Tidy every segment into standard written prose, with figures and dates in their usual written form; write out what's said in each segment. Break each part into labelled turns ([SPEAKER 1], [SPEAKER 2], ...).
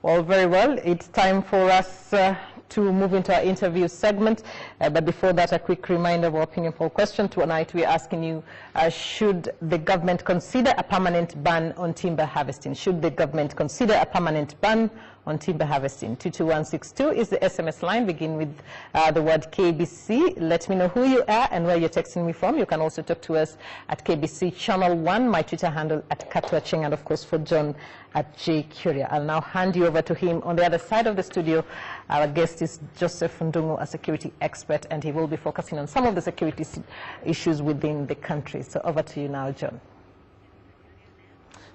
[SPEAKER 1] All very well. It's time for us to move into our interview segment. But before that, a quick reminder of our opinion poll question. Tonight, we're asking you, should the government consider a permanent ban on timber harvesting? Should the government consider a permanent ban on timber harvesting? 22162 is the SMS line. Begin with the word KBC. Let me know who you are and where you're texting me from. You can also talk to us at KBC Channel 1, my Twitter handle at Katwaching, and of course for John at J. Curia. I'll now hand you over to him. On the other side of the studio, our guest is Joseph Ndungu, a security expert, and he will be focusing on some of the security issues within the country. So over to you now, John.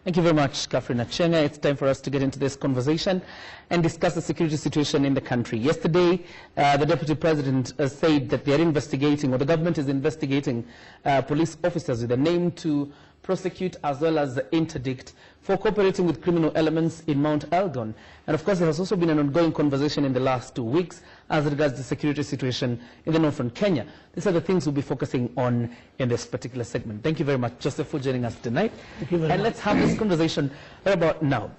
[SPEAKER 2] Thank you very much, Catherine Achenga. It's time for us to get into this conversation and discuss the security situation in the country. Yesterday, the Deputy President said that they are investigating, or the government is investigating, police officers with a name to prosecute as well as interdict for cooperating with criminal elements in Mt.Elgon. And of course, there has also been an ongoing conversation in the last 2 weeks as regards the security situation in the northern Kenya. These are the things we'll be focusing on in this particular segment. Thank you very much, Joseph, for joining us tonight.
[SPEAKER 3] Thank you very much.
[SPEAKER 2] Let's have this conversation right about now.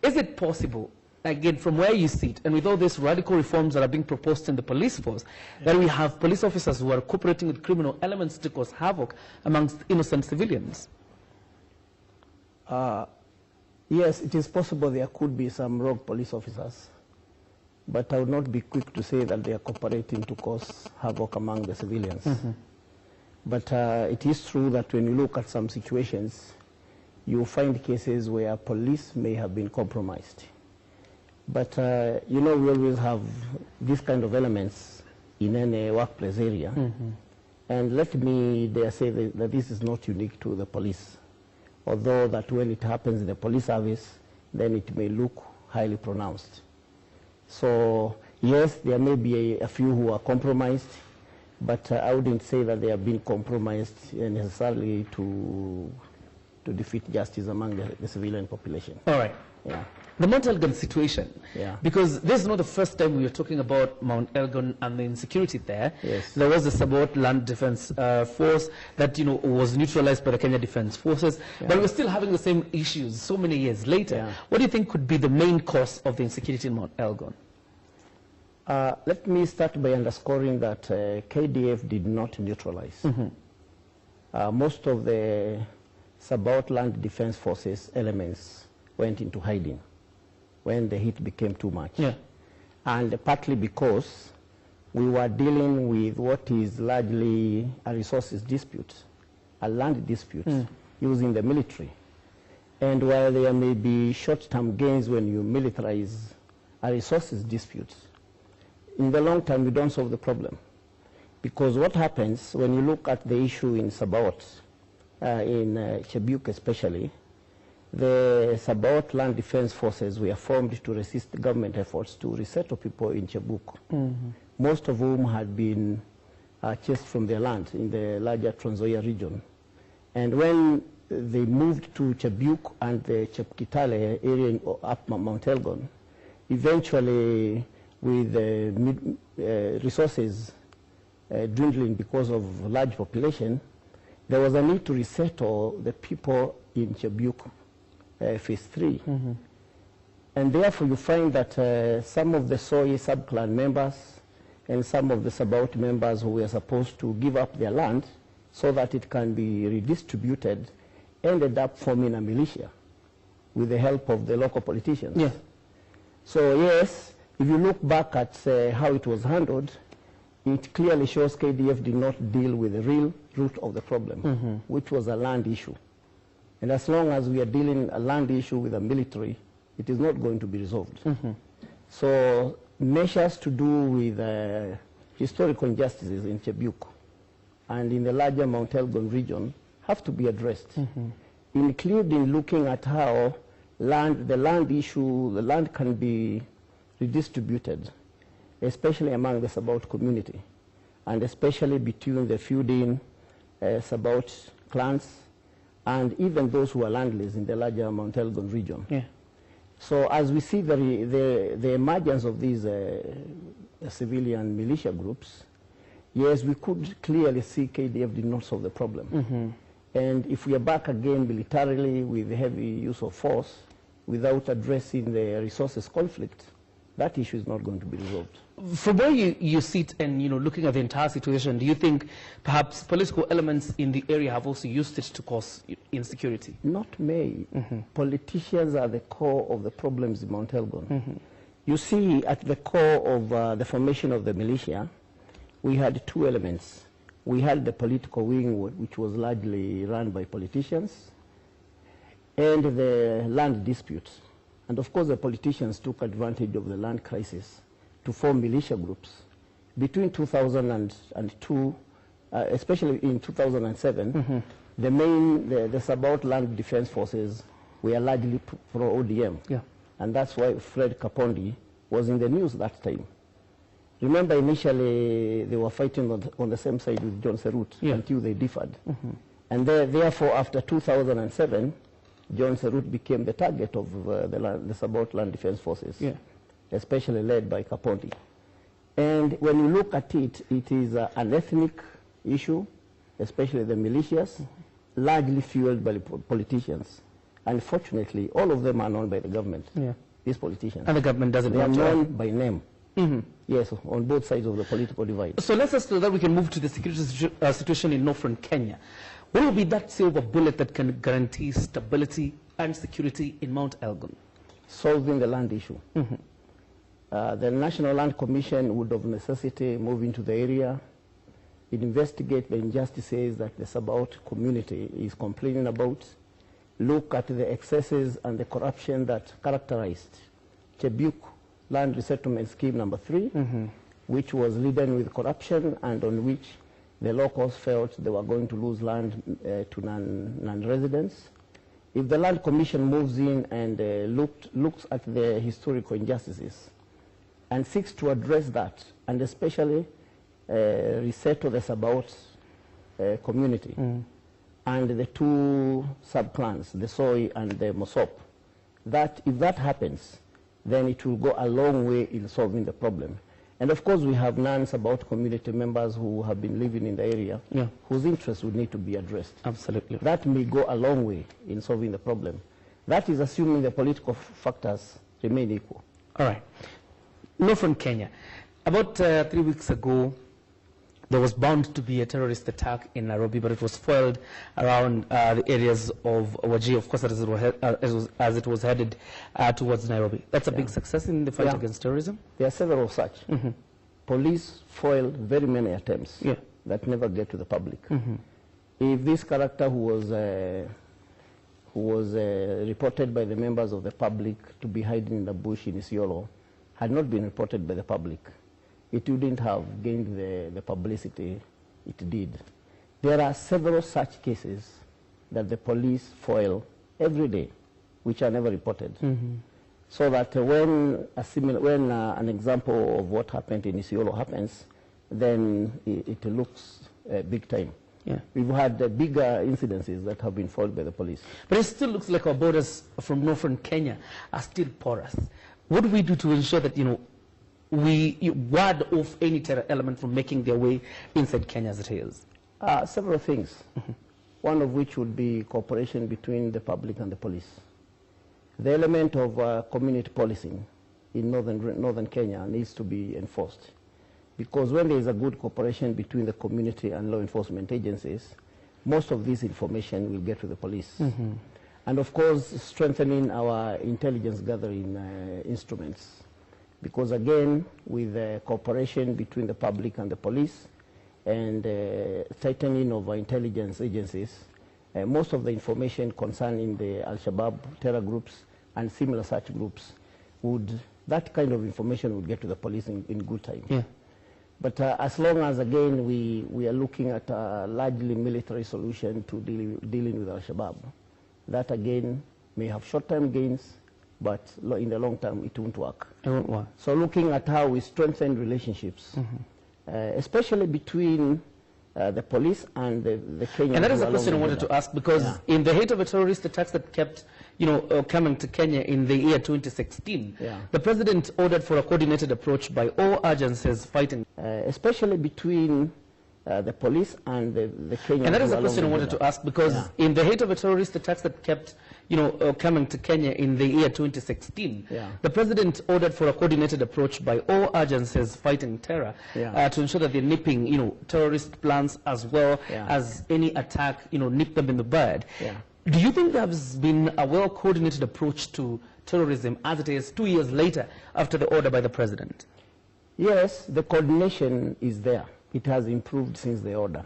[SPEAKER 2] Is it possible, again, from where you sit, and with all these radical reforms that are being proposed in the police force, that we have police officers who are cooperating with criminal elements to cause havoc amongst innocent civilians?
[SPEAKER 3] Yes, it is possible there could be some rogue police officers, but I would not be quick to say that they are cooperating to cause havoc among the civilians. But it is true that when you look at some situations, you find cases where police may have been compromised. But, you know, we always have these kind of elements in any workplace area. And let me dare say that this is not unique to the police. Although that when it happens in the police service, then it may look highly pronounced. So, yes, there may be a few who are compromised, but I wouldn't say that they have been compromised necessarily to defeat justice among the civilian population.
[SPEAKER 2] All right.
[SPEAKER 3] Yeah.
[SPEAKER 2] The Mt.Elgon situation, because this is not the first time we are talking about Mt.Elgon and the insecurity there.
[SPEAKER 3] Yes.
[SPEAKER 2] There was the Sabot Land Defense Force that, you know, was neutralized by the Kenya Defense Forces, but we're still having the same issues so many years later. What do you think could be the main cause of the insecurity in Mt.Elgon?
[SPEAKER 3] Let me start by underscoring that KDF did not neutralize. Most of the Sabot Land Defense Forces elements went into hiding when the heat became too much. And partly because we were dealing with what is largely a resources dispute, a land dispute, using the military. And while there may be short-term gains when you militarize a resources dispute, in the long term you don't solve the problem. Because what happens when you look at the issue in Sabot, in Chebuk especially, the Sabot Land Defense Forces were formed to resist the government efforts to resettle people in Chebuk, most of whom had been chased from their land in the larger Trans Nzoia region. And when they moved to Chebuk and the Chepkitale area up Mt.Elgon, eventually with resources dwindling because of large population, there was a need to resettle the people in Chebuk. Phase 3. And therefore you find that some of the Soy sub-clan members and some of the Sabot members who were supposed to give up their land so that it can be redistributed ended up forming a militia with the help of the local politicians. So yes, if you look back at how it was handled, it clearly shows KDF did not deal with the real root of the problem, which was a land issue. And as long as we are dealing a land issue with the military, it is not going to be resolved. So measures to do with historical injustices in Chebuk and in the larger Mt.Elgon region have to be addressed, including looking at how the land can be redistributed, especially among the Sabot community, and especially between the feuding Sabot clans and even those who are landless in the larger Mt.Elgon region. So as we see the emergence of these civilian militia groups, yes, we could clearly see KDF did not solve the problem. And if we are back again militarily with heavy use of force, without addressing the resources conflict, that issue is not going to be resolved.
[SPEAKER 2] From where you sit and looking at the entire situation, do you think perhaps political elements in the area have also used it to cause insecurity?
[SPEAKER 3] Not may. Politicians are the core of the problems in Mt.Elgon. You see, at the core of the formation of the militia, we had two elements. We had the political wing, which was largely run by politicians, and the land disputes. And of course, the politicians took advantage of the land crisis to form militia groups. Between 2002, especially in 2007, the Sabaot Land Defense Forces were largely pro-ODM.
[SPEAKER 2] Yeah.
[SPEAKER 3] And that's why Fred Kapondi was in the news that time. Remember, initially, they were fighting on the same side with John Serut until they differed. And therefore, after 2007, John Serut became the target of the Sabaot Land Defense Forces, especially led by Kapondi. And when you look at it, it is an ethnic issue, especially the militias, largely fueled by politicians. Unfortunately, all of them are known by the government, these politicians.
[SPEAKER 2] And the government doesn't
[SPEAKER 3] They are
[SPEAKER 2] want to.
[SPEAKER 3] known by name. Yes, on both sides of the political divide.
[SPEAKER 2] So let's so that we can move to the security situation in northern Kenya. What will be that silver bullet that can guarantee stability and security in Mt.Elgon?
[SPEAKER 3] Solving the land issue. The National Land Commission would of necessity move into the area, investigate the injustices that the Sabaot community is complaining about, look at the excesses and the corruption that characterized Chebuk Land Resettlement Scheme number 3, which was laden with corruption and on which the locals felt they were going to lose land to non-residents. If the Land Commission moves in and looks at the historical injustices and seeks to address that, and especially resettle the Sabaot community and the two sub-clans, the Soy and the Mosop, that if that happens, then it will go a long way in solving the problem. And of course, we have non-Sabaot community members who have been living in the area, whose interests would need to be addressed.
[SPEAKER 2] Absolutely.
[SPEAKER 3] That may go a long way in solving the problem. That is assuming the political factors remain equal.
[SPEAKER 2] All right. Northern Kenya. About 3 weeks ago, there was bound to be a terrorist attack in Nairobi, but it was foiled around the areas of Wajir, of course, as it was headed towards Nairobi. That's a big success in the fight against terrorism?
[SPEAKER 3] There are several such. Police foiled very many attempts that never get to the public. If this character who was reported by the members of the public to be hiding in the bush in Isiolo had not been reported by the public, it wouldn't have gained the publicity it did. There are several such cases that the police foil every day, which are never reported. So that when an example of what happened in Isiolo happens, then it looks big time. We've had bigger incidences that have been foiled by the police.
[SPEAKER 2] But it still looks like our borders from northern Kenya are still porous. What do we do to ensure that, we ward off any terror element from making their way inside Kenya as it is?
[SPEAKER 3] Several things. One of which would be cooperation between the public and the police. The element of community policing in northern Kenya needs to be enforced, because when there is a good cooperation between the community and law enforcement agencies, most of this information will get to the police. And of course, strengthening our intelligence gathering instruments. Because again, with the cooperation between the public and the police and tightening of our intelligence agencies, most of the information concerning the Al-Shabaab terror groups and similar such groups that kind of information would get to the police in good time. But as long as, again, we are looking at a largely military solution to dealing with Al-Shabaab, that again may have short-term gains, but in the long term, it won't work.
[SPEAKER 2] It won't work.
[SPEAKER 3] So looking at how we strengthen relationships, especially between the police and the Kenyans.
[SPEAKER 2] And that is a question I wanted to ask, because in the height of the terrorist attacks that kept, coming to Kenya in the year 2016, the president ordered for a coordinated approach by all agencies fighting.
[SPEAKER 3] Especially between the police and the Kenyans.
[SPEAKER 2] And that is a question I wanted to ask, because in the height of the terrorist attacks that kept, coming to Kenya in the year 2016,
[SPEAKER 3] Yeah.
[SPEAKER 2] the president ordered for a coordinated approach by all agencies fighting terror to ensure that they're nipping, terrorist plans as well as any attack, nip them in the bud.
[SPEAKER 3] Yeah.
[SPEAKER 2] Do you think there has been a well-coordinated approach to terrorism as it is 2 years later after the order by the president?
[SPEAKER 3] Yes, the coordination is there. It has improved since the order.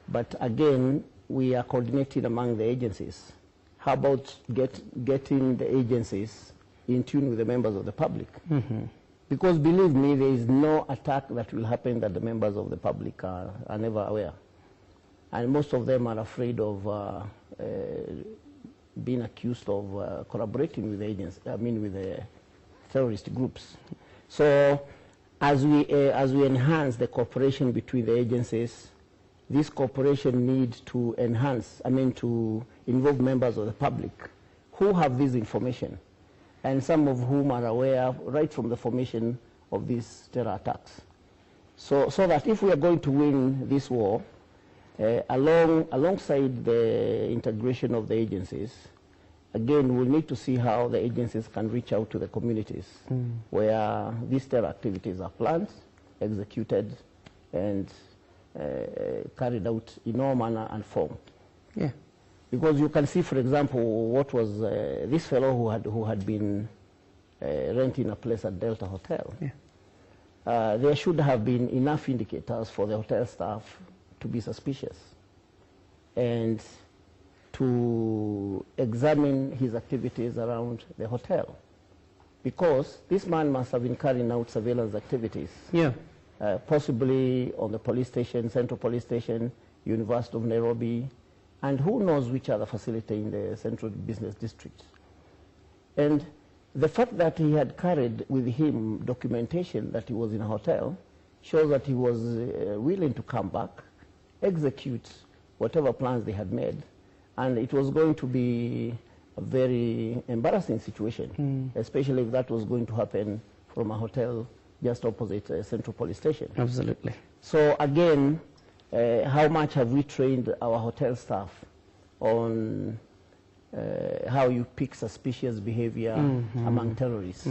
[SPEAKER 3] But again, we are coordinating among the agencies. How about getting the agencies in tune with the members of the public? Because believe me, there is no attack that will happen that the members of the public are never aware. And most of them are afraid of being accused of collaborating with with the terrorist groups. So as we enhance the cooperation between the agencies, this cooperation needs to enhance, to involve members of the public who have this information, and some of whom are aware right from the formation of these terror attacks. So that if we are going to win this war, alongside the integration of the agencies, again, we'll need to see how the agencies can reach out to the communities where these terror activities are planned, executed, and carried out in all manner and form.
[SPEAKER 2] Yeah.
[SPEAKER 3] Because you can see, for example, what was this fellow who had been renting a place at Delta Hotel. Yeah. There should have been enough indicators for the hotel staff to be suspicious and to examine his activities around the hotel, because this man must have been carrying out surveillance activities.
[SPEAKER 2] Yeah.
[SPEAKER 3] Possibly on the police station, Central Police Station, University of Nairobi, and who knows which other facility in the Central Business District. And the fact that he had carried with him documentation that he was in a hotel shows that he was willing to come back, execute whatever plans they had made, and it was going to be a very embarrassing situation, especially if that was going to happen from a hotel just opposite Central Police Station.
[SPEAKER 2] Absolutely.
[SPEAKER 3] So again, how much have we trained our hotel staff on how you pick suspicious behavior among terrorists?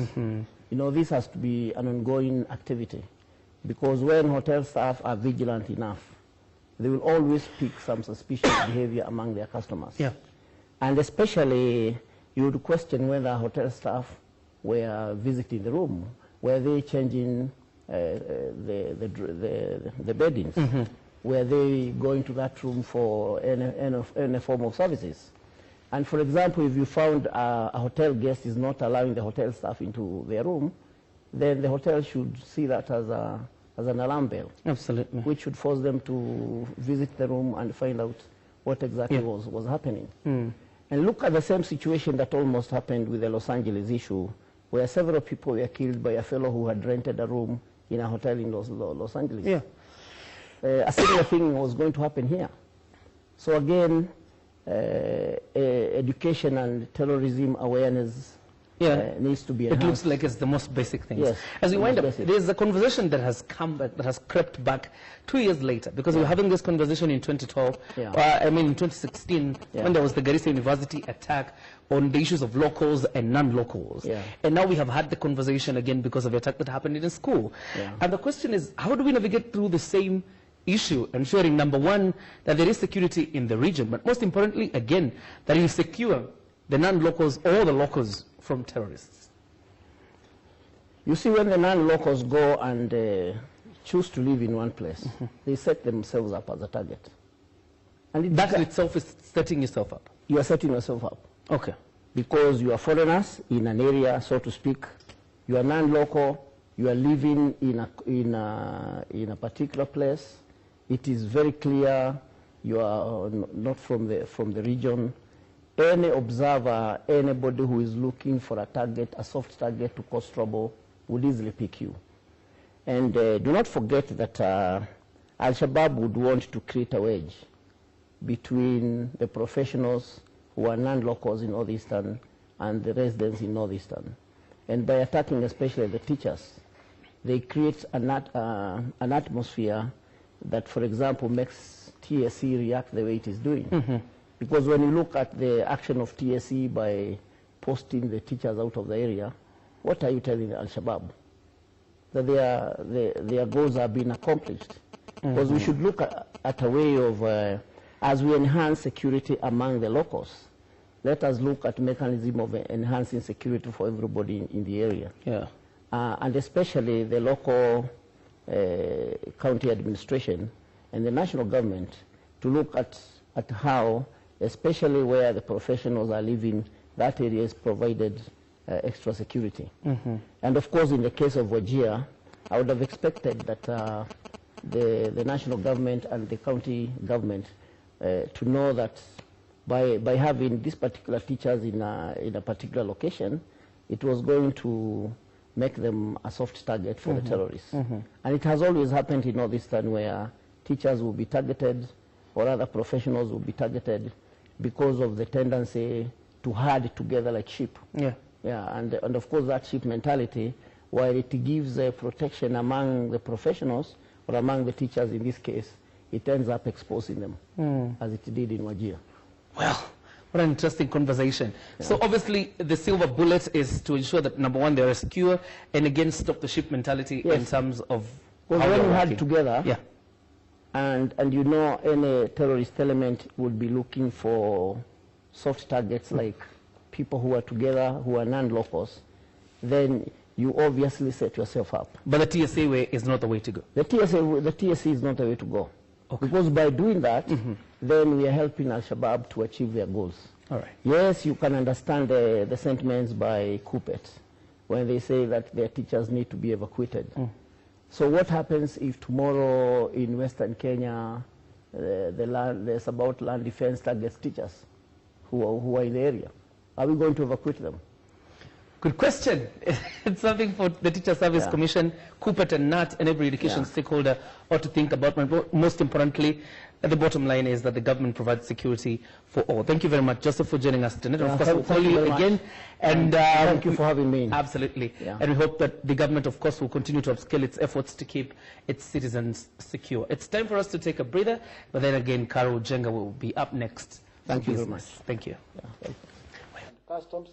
[SPEAKER 3] This has to be an ongoing activity, because when hotel staff are vigilant enough, they will always pick some suspicious behavior among their customers. Yeah. And especially, you would question whether hotel staff were visiting the room. Were they changing the beddings? Were they going to that room for any form of services? And for example, if you found a hotel guest is not allowing the hotel staff into their room, then the hotel should see that as an alarm bell. Absolutely. Which should force them to visit the room and find out what exactly was happening. And look at the same situation that almost happened with the Los Angeles issue, where several people were killed by a fellow who had rented a room in a hotel in Los Angeles. Yeah. A similar thing was going to happen here. So again, education and terrorism awareness needs to be enhanced.
[SPEAKER 2] It looks like it's the most basic things.
[SPEAKER 3] Yes,
[SPEAKER 2] as we wind up, there's a conversation that has come back, that has crept back 2 years later, because we were having this conversation in 2012, in 2016, when there was the Garissa University attack on the issues of locals and non-locals. And now we have had the conversation again because of the attack that happened in a school. And the question is, how do we navigate through the same issue, ensuring, number one, that there is security in the region, but most importantly, again, that you secure the non-locals or the locals from terrorists?
[SPEAKER 3] You see, when the non-locals go and choose to live in one place, they set themselves up as a target.
[SPEAKER 2] And that in itself is setting yourself up?
[SPEAKER 3] You are setting yourself up.
[SPEAKER 2] Okay.
[SPEAKER 3] Because you are foreigners in an area, so to speak. You are non-local. You are living in a particular place. It is very clear you are not from the region. Any observer, anybody who is looking for a target, a soft target to cause trouble, would easily pick you. And do not forget that Al-Shabaab would want to create a wedge between the professionals who are non-locals in Northeastern and the residents in Northeastern. And by attacking especially the teachers, they create an atmosphere that, for example, makes TSC react the way it is doing. Because when you look at the action of TSE by posting the teachers out of the area, what are you telling Al-Shabaab? That their goals are being accomplished. Because we should look at a way of, as we enhance security among the locals, let us look at mechanism of enhancing security for everybody in the area.
[SPEAKER 2] Yeah.
[SPEAKER 3] And especially the local county administration and the national government to look at how, especially where the professionals are living, that area is provided extra security. And of course, in the case of Wajir, I would have expected that the national government and the county government to know that by having these particular teachers in a particular location, it was going to make them a soft target for the terrorists. And it has always happened in Northeastern where teachers will be targeted or other professionals will be targeted because of the tendency to herd together like sheep.
[SPEAKER 2] Yeah.
[SPEAKER 3] Yeah, and of course that sheep mentality, while it gives protection among the professionals or among the teachers in this case, it ends up exposing them, as it did in Wajir.
[SPEAKER 2] Well, what an interesting conversation. Yeah. So obviously the silver bullet is to ensure that, number one, they are secure, and again stop the sheep mentality in terms of
[SPEAKER 3] when you herd together,
[SPEAKER 2] yeah.
[SPEAKER 3] and you know any terrorist element would be looking for soft targets like people who are together, who are non-locals, then you obviously set yourself up.
[SPEAKER 2] But the TSA way is not the way to go.
[SPEAKER 3] The TSA is not the way to go. Okay. Because by doing that, then we are helping Al-Shabaab to achieve their goals.
[SPEAKER 2] All right.
[SPEAKER 3] Yes, you can understand the sentiments by Kupet when they say that their teachers need to be evacuated. So what happens if tomorrow in Western Kenya, there's about land defense targets teachers who are in the area? Are we going to evacuate them?
[SPEAKER 2] Good question. It's something for the Teacher Service Commission, Kupet and NAT, and every education stakeholder ought to think about. But most importantly, the bottom line is that the government provides security for all. Thank you very much, Joseph, for joining us tonight. Of course, we'll call you again. And
[SPEAKER 3] thank you for having me.
[SPEAKER 2] Absolutely. Yeah. And we hope that the government, of course, will continue to upscale its efforts to keep its citizens secure. It's time for us to take a breather, but then again, Carol Jenga will be up next.
[SPEAKER 3] Thank you very much.
[SPEAKER 2] Thank you.
[SPEAKER 3] Customs.